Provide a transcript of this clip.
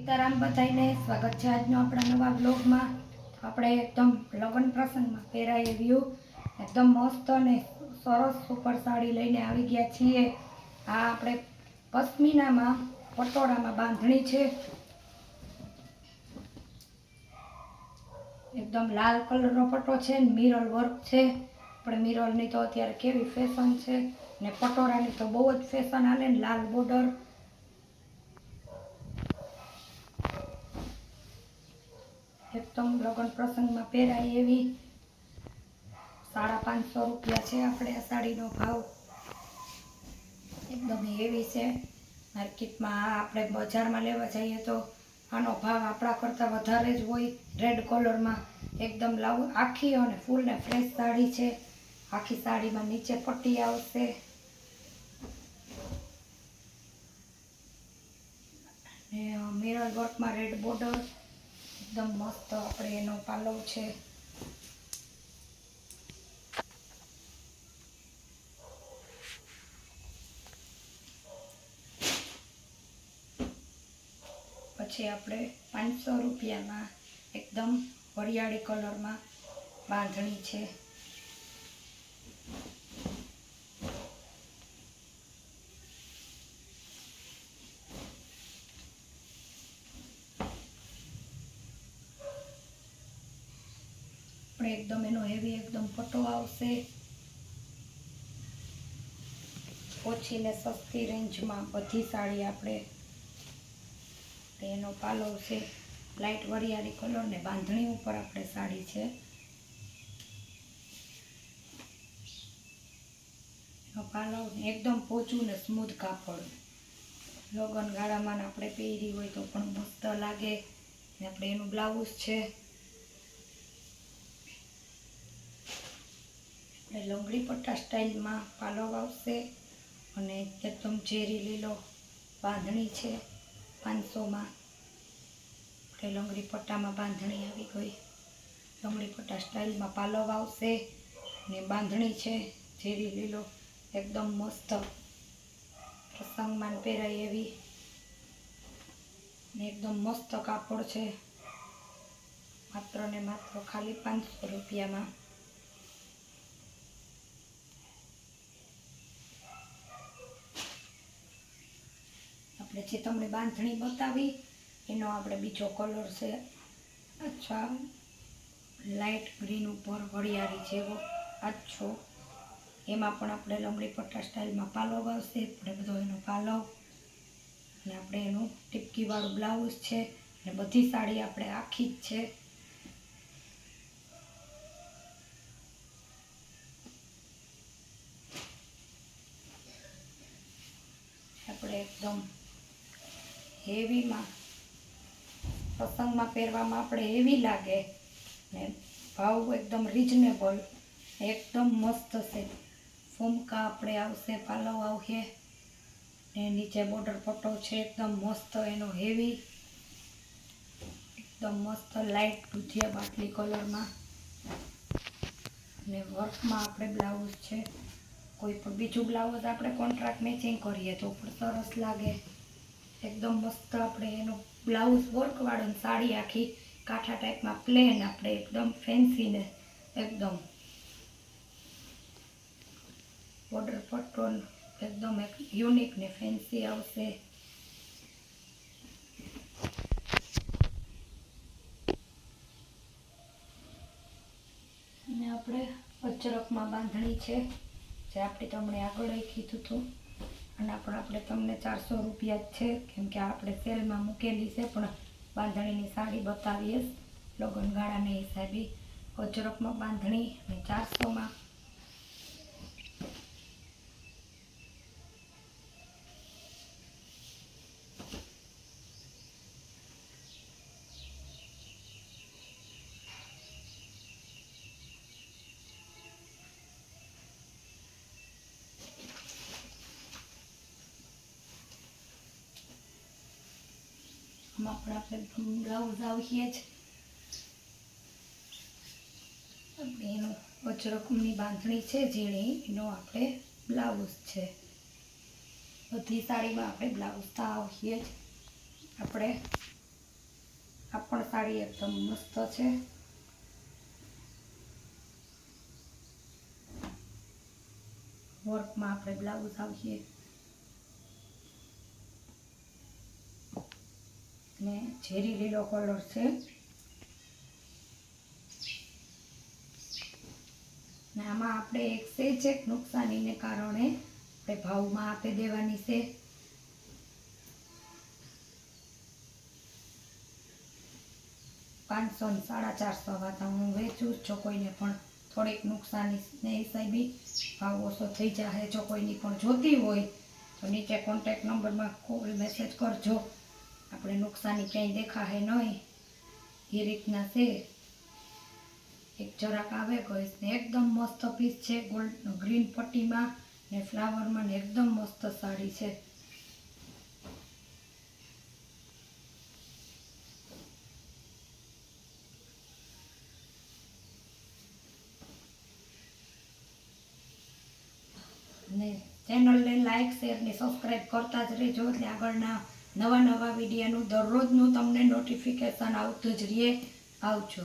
સીતાराम બધાઈને સ્વાગત છે આજનો આપણા નવા બ્લોગમાં। આપણે એકદમ લગ્ન પ્રસંગમાં પહેરાય એવી એકદમ મસ્ત અને સરસ સુપર સાડી લઈને આવી ગયા છીએ। આ આપણે પશ્મિનામાં પટોળામાં બાંધણી છે, એકદમ લાલ કલરનો પટ્ટો છે, મિરર વર્ક છે। આપણે મિરરની તો અત્યારે કેવી ફેશન છે ને પટોળાની તો બહુ જ ફેશન હાલે ને લાલ બોર્ડર एकदम लग्न प्रसंग में पहराय एवी 550 रुपया है। अपने आ साड़ी नो भाव एकदम हेवी है। मार्केट में आपणे बजार में लेवा जाइए तो आनो भाव आपड़ा करता वधारे ज होय। रेड कलर में एकदम लाव आखी और फूल ने फ्रेश साड़ी है। आखी साड़ी में नीचे पट्टी आवशे, मिरर वर्क में रेड बॉर्डर एकदम मस्त अपने एनो पालव है। पछी आपणे 500 रुपया में एकदम वरियाળી कलर में बांधणी है। एकदम एनो हेवी एकदम पट्टो आवशे। ओछी ने सस्ती रेंज में बधी साड़ी आपणे एनो पालव छे। लाइट वरियाળી कलर ने बांधणी ऊपर आपणे साड़ी छे। एनो पालव एकदम पोचू ने स्मूथ कापड़ लगन गाळामां आपणे पहेरी होय तो पण मस्त लागे। ने आपणे एनु ब्लाउज छे, लंगड़ी पट्टा स्टाइल में पालव आवशे अने एकदम झेरी लीलो बांधणी है। 500 में लंगड़ी पट्टा में बांधणी आवी गई। लंगड़ी पट्टा स्टाइल में पालव आवशे ने बांधणी है झेरी लीलो एकदम मस्त प्रसंग में पहेराय एवी एकदम मस्त कापड़ है। मात्र ने मात्र खाली 500 रुपया में આપણે જે તમને બાંધણી બતાવી એનો આપણે બીજો કલર છે। अच्छा लाइट ग्रीन ऊपर वरियाળી જેવો આછો એમાં પણ આપણે લંગડી પટ્ટા સ્ટાઇલમાં પાલવ આવશે। આપણે બધો એનો પાલવ અને આપણે એનું ટીપકીવાળું બ્લાઉઝ છે અને બધી સાડી આપણે આખી જ છે। આપણે एकदम हेवी में प्रसंग में पहरवामां आपणे हेवी लागे ने भाव एकदम रिजनेबल एकदम मस्त से। फूमका आपणे आवशे, पालव आवशे ने नीचे बॉर्डर पट्टो है एकदम मस्त एनो हेवी एकदम मस्त लाइट दूधिया बाटली कलर में ने वर्क में आपणे ब्लाउज है। कोई पण बीजू ब्लाउज आपणे कॉन्ट्राक्ट मैचिंग करिए तो पण सरस लागे। एकदम मस्त आपणे एनो ब्लाउज वर्क वाळो साड़ी आखी काठा टाइप में प्लेन आपणे एकदम फैंसी ने एकदम बॉर्डर पट्टो एकदम एक यूनिक ने फैंसी आवशे। ने आपणे अजरक में बांधणी है जे आपणे तमने आगळ कीधुं हतुं। आना पण आपणे तमने 400 रुपया है केम के आपणे सेल में मूकेली है पण बांधणीनी साड़ी बतावीए लगन गाळाने हिसाबे। अजरक में बांधणी ने 400 में अपने ब्लाउज आवीए अजरकनी बांधणी है झीणी एनो आपणे ब्लाउज है। बधी साड़ी में आपणे ब्लाउज तो आवीए आपणे આ પણ સાડી એકદમ મસ્ત છે. વર્કમાં આપણે બ્લાઉઝ આવીએ ને ઝેરી લીલો કલર છે ને આમાં આપણે એક સેજ નુકસાનીને કારણે આપણે ભાવમાં આપી દેવાની છે. ₹500 ને 450 વાતા હું વેચું. જો કોઈને પણ થોડીક નુકસાનીને હિસાબે ભાવ ઓછો થઈ જાય. જો કોઈની પણ જોતી હોય તો નીચે કોન્ટેક્ટ નંબરમાં કોલ મેસેજ કરજો. આપણે નુકસાની ક્યાંય દેખાશે નહીં એ રીતના છે. એક જરાક આવે કહીશ ને એકદમ મસ્ત પીસ છે. ગોલ્ડ ગ્રીન પટ્ટીમાં ને ફ્લાવરમાં ને એકદમ મસ્ત સાડી છે. ને ચેનલને લાઈક શેર ને સબસ્ક્રાઈબ કરતા જ રહેજો એટલે આગળના નવા વિડીયોનું દરરોજનું તમને નોટિફિકેશન આવતું જ રહે. આવજો.